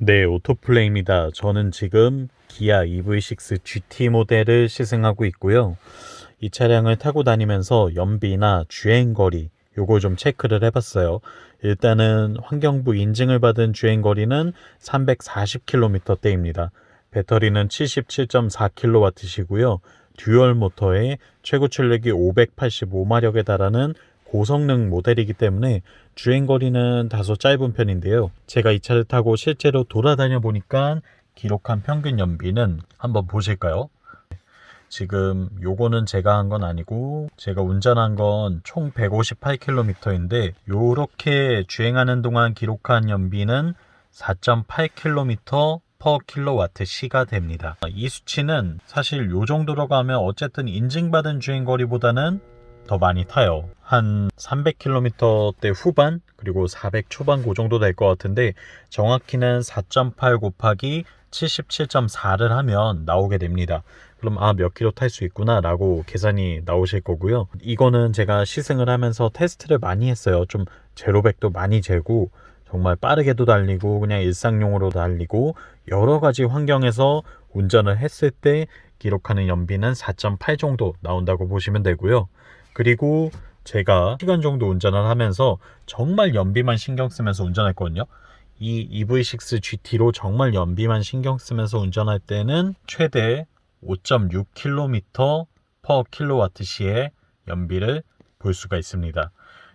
네, 오토플레이입니다. 저는 지금 기아 EV6 GT 모델을 시승하고 있고요. 이 차량을 타고 다니면서 연비나 주행거리 요거 좀 체크를 해봤어요. 일단은 환경부 인증을 받은 주행거리는 340km대입니다. 배터리는 77.4kW시고요. 듀얼 모터에 최고 출력이 585마력에 달하는 고성능 모델이기 때문에 주행거리는 다소 짧은 편인데요. 제가 이 차를 타고 실제로 돌아다녀 보니까 기록한 평균 연비는 한번 보실까요? 지금 요거는 제가 한 건 아니고 제가 운전한 건 총 158km인데 요렇게 주행하는 동안 기록한 연비는 4.8km per kWh가 됩니다. 이 수치는 사실 요 정도로 가면 어쨌든 인증받은 주행거리보다는 더 많이 타요. 한 300km대 후반 그리고 400 초반 그 정도 될 것 같은데 정확히는 4.8 곱하기 77.4를 하면 나오게 됩니다. 그럼 몇 킬로 탈 수 있구나 라고 계산이 나오실 거고요. 이거는 제가 시승을 하면서 테스트를 많이 했어요. 좀 제로백도 많이 재고 정말 빠르게도 달리고 그냥 일상용으로 달리고 여러 가지 환경에서 운전을 했을 때 기록하는 연비는 4.8 정도 나온다고 보시면 되고요. 그리고 제가 시간 정도 운전을 하면서 정말 연비만 신경 쓰면서 운전했거든요. 이 EV6 GT로 정말 연비만 신경 쓰면서 운전할 때는 최대 5.6km per kWh의 연비를 볼 수가 있습니다.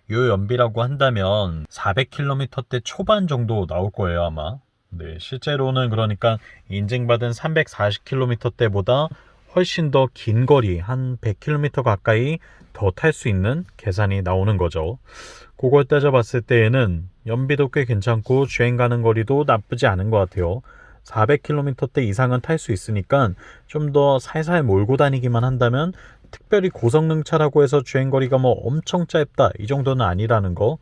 이 연비라고 한다면 400km대 초반 정도 나올 거예요, 아마. 네, 실제로는 그러니까 인증받은 340km대보다 훨씬 더 긴 거리, 한 100km 가까이 더 탈 수 있는 계산이 나오는 거죠. 그걸 따져봤을 때에는 연비도 꽤 괜찮고 주행 가는 거리도 나쁘지 않은 것 같아요. 400km대 이상은 탈 수 있으니까 좀 더 살살 몰고 다니기만 한다면 특별히 고성능 차라고 해서 주행거리가 뭐 엄청 짧다 이 정도는 아니라는 거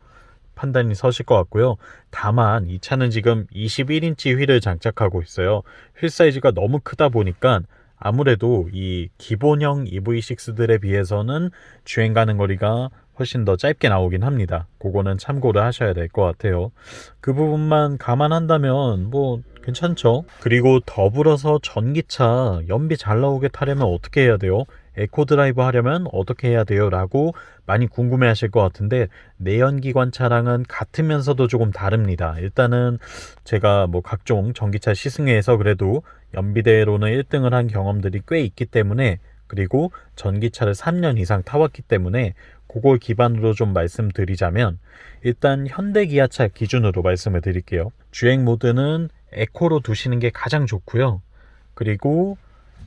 판단이 서실 것 같고요. 다만 이 차는 지금 21인치 휠을 장착하고 있어요. 휠 사이즈가 너무 크다 보니까 아무래도 이 기본형 EV6들에 비해서는 주행 가는 거리가 훨씬 더 짧게 나오긴 합니다. 그거는 참고를 하셔야 될 것 같아요. 그 부분만 감안한다면 뭐 괜찮죠. 그리고 더불어서 전기차 연비 잘 나오게 타려면 어떻게 해야 돼요? 에코 드라이브 하려면 어떻게 해야 돼요? 라고 많이 궁금해 하실 것 같은데 내연기관 차량은 같으면서도 조금 다릅니다. 일단은 제가 뭐 각종 전기차 시승회에서 그래도 연비대로는 1등을 한 경험들이 꽤 있기 때문에 그리고 전기차를 3년 이상 타왔기 때문에 그걸 기반으로 좀 말씀드리자면 일단 현대 기아차 기준으로 말씀을 드릴게요. 주행 모드는 에코로 두시는 게 가장 좋고요. 그리고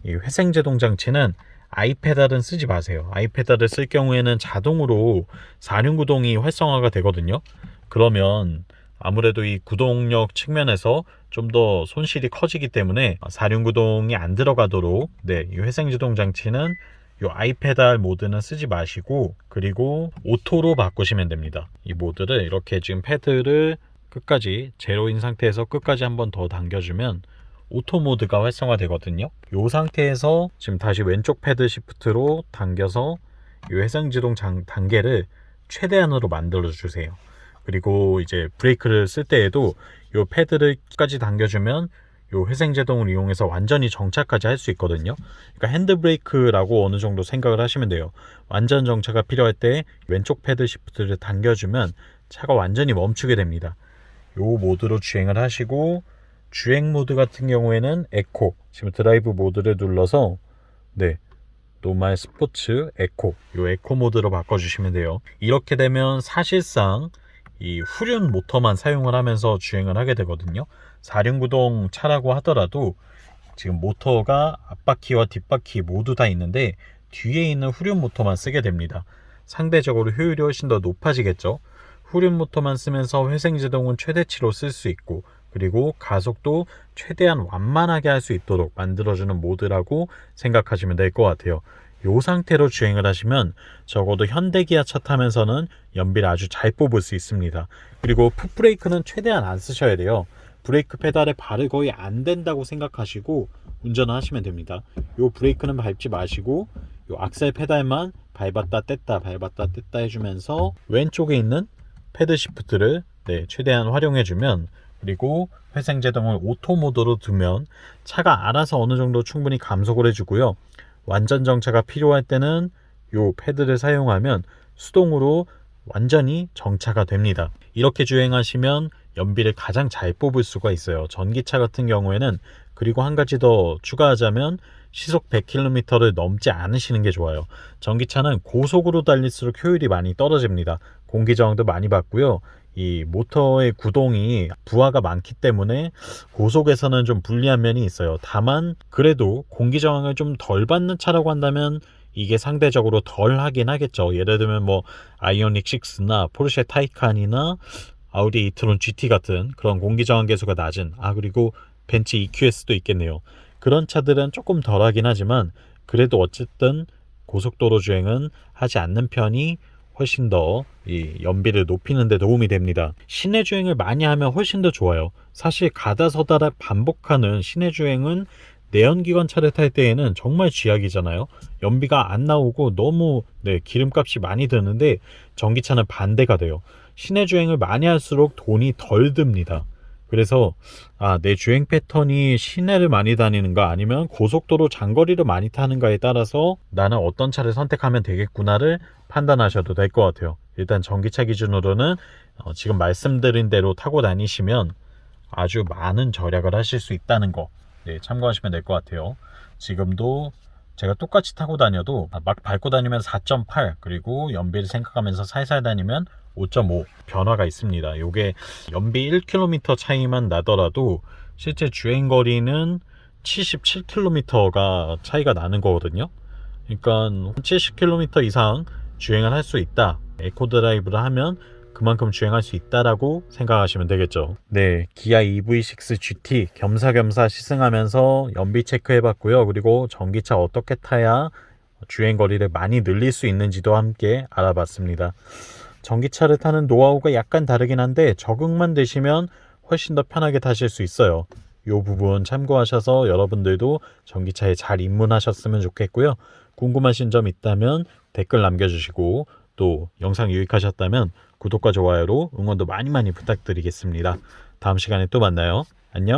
이 회생제동 장치는 아이페달은 쓰지 마세요. 아이페달을 쓸 경우에는 자동으로 4륜구동이 활성화가 되거든요. 그러면 아무래도 이 구동력 측면에서 좀 더 손실이 커지기 때문에 4륜구동이 안 들어가도록 이 회생제동 장치는 이 아이페달 모드는 쓰지 마시고 그리고 오토로 바꾸시면 됩니다. 이 모드를 이렇게 지금 패드를 끝까지 제로인 상태에서 끝까지 한번 더 당겨주면 오토 모드가 활성화 되거든요. 이 상태에서 지금 다시 왼쪽 패드 시프트로 당겨서 이 회생제동 단계를 최대한으로 만들어 주세요. 그리고 이제 브레이크를 쓸 때에도 이 패드를 끝까지 당겨주면 이 회생제동을 이용해서 완전히 정차까지 할 수 있거든요. 그러니까 핸드브레이크라고 어느 정도 생각을 하시면 돼요. 완전 정차가 필요할 때 왼쪽 패드 시프트를 당겨주면 차가 완전히 멈추게 됩니다. 이 모드로 주행을 하시고 주행 모드 같은 경우에는 에코, 지금 드라이브 모드를 눌러서 노멀 스포츠 에코, 이 에코 모드로 바꿔주시면 돼요. 이렇게 되면 사실상 이 후륜 모터만 사용을 하면서 주행을 하게 되거든요. 4륜구동 차라고 하더라도 지금 모터가 앞바퀴와 뒷바퀴 모두 다 있는데 뒤에 있는 후륜 모터만 쓰게 됩니다. 상대적으로 효율이 훨씬 더 높아지겠죠. 후륜 모터만 쓰면서 회생제동은 최대치로 쓸 수 있고 그리고 가속도 최대한 완만하게 할 수 있도록 만들어주는 모드라고 생각하시면 될 것 같아요. 이 상태로 주행을 하시면 적어도 현대기아 차 타면서는 연비를 아주 잘 뽑을 수 있습니다. 그리고 풋브레이크는 최대한 안 쓰셔야 돼요. 브레이크 페달에 발을 거의 안 댄다고 생각하시고 운전을 하시면 됩니다. 이 브레이크는 밟지 마시고 이 악셀 페달만 밟았다 뗐다 해주면서 왼쪽에 있는 패드 시프트를 최대한 활용해주면 그리고 회생제동을 오토 모드로 두면 차가 알아서 어느 정도 충분히 감속을 해주고요. 완전 정차가 필요할 때는 요 패드를 사용하면 수동으로 완전히 정차가 됩니다. 이렇게 주행하시면 연비를 가장 잘 뽑을 수가 있어요. 전기차 같은 경우에는. 그리고 한 가지 더 추가하자면 시속 100km를 넘지 않으시는 게 좋아요. 전기차는 고속으로 달릴수록 효율이 많이 떨어집니다. 공기 저항도 많이 받고요. 이 모터의 구동이 부하가 많기 때문에 고속에서는 좀 불리한 면이 있어요. 다만 그래도 공기 저항을 좀 덜 받는 차라고 한다면 이게 상대적으로 덜 하긴 하겠죠. 예를 들면 뭐 아이오닉 6나 포르쉐 타이칸이나 아우디 이트론 GT 같은 그런 공기 저항 계수가 낮은, 그리고 벤츠 EQS도 있겠네요. 그런 차들은 조금 덜 하긴 하지만 그래도 어쨌든 고속도로 주행은 하지 않는 편이 훨씬 더 이 연비를 높이는 데 도움이 됩니다. 시내 주행을 많이 하면 훨씬 더 좋아요. 사실 가다 서다 반복하는 시내 주행은 내연기관 차를 탈 때에는 정말 쥐약이잖아요. 연비가 안 나오고 너무 기름값이 많이 드는데 전기차는 반대가 돼요. 시내 주행을 많이 할수록 돈이 덜 듭니다. 그래서 내 주행 패턴이 시내를 많이 다니는가 아니면 고속도로 장거리를 많이 타는가에 따라서 나는 어떤 차를 선택하면 되겠구나를 판단하셔도 될 것 같아요. 일단 전기차 기준으로는 지금 말씀드린 대로 타고 다니시면 아주 많은 절약을 하실 수 있다는 거 참고하시면 될 것 같아요. 지금도 제가 똑같이 타고 다녀도 막 밟고 다니면 4.8, 그리고 연비를 생각하면서 살살 다니면 5.5 변화가 있습니다. 이게 연비 1km 차이만 나더라도 실제 주행거리는 77km가 차이가 나는 거거든요. 그러니까 70km 이상 주행을 할 수 있다. 에코드라이브를 하면 그만큼 주행할 수 있다라고 생각하시면 되겠죠. 기아 EV6 GT 겸사겸사 시승하면서 연비 체크해봤고요. 그리고 전기차 어떻게 타야 주행거리를 많이 늘릴 수 있는지도 함께 알아봤습니다. 전기차를 타는 노하우가 약간 다르긴 한데 적응만 되시면 훨씬 더 편하게 타실 수 있어요. 이 부분 참고하셔서 여러분들도 전기차에 잘 입문하셨으면 좋겠고요. 궁금하신 점 있다면 댓글 남겨주시고, 또 영상 유익하셨다면 구독과 좋아요로 응원도 많이 부탁드리겠습니다. 다음 시간에 또 만나요.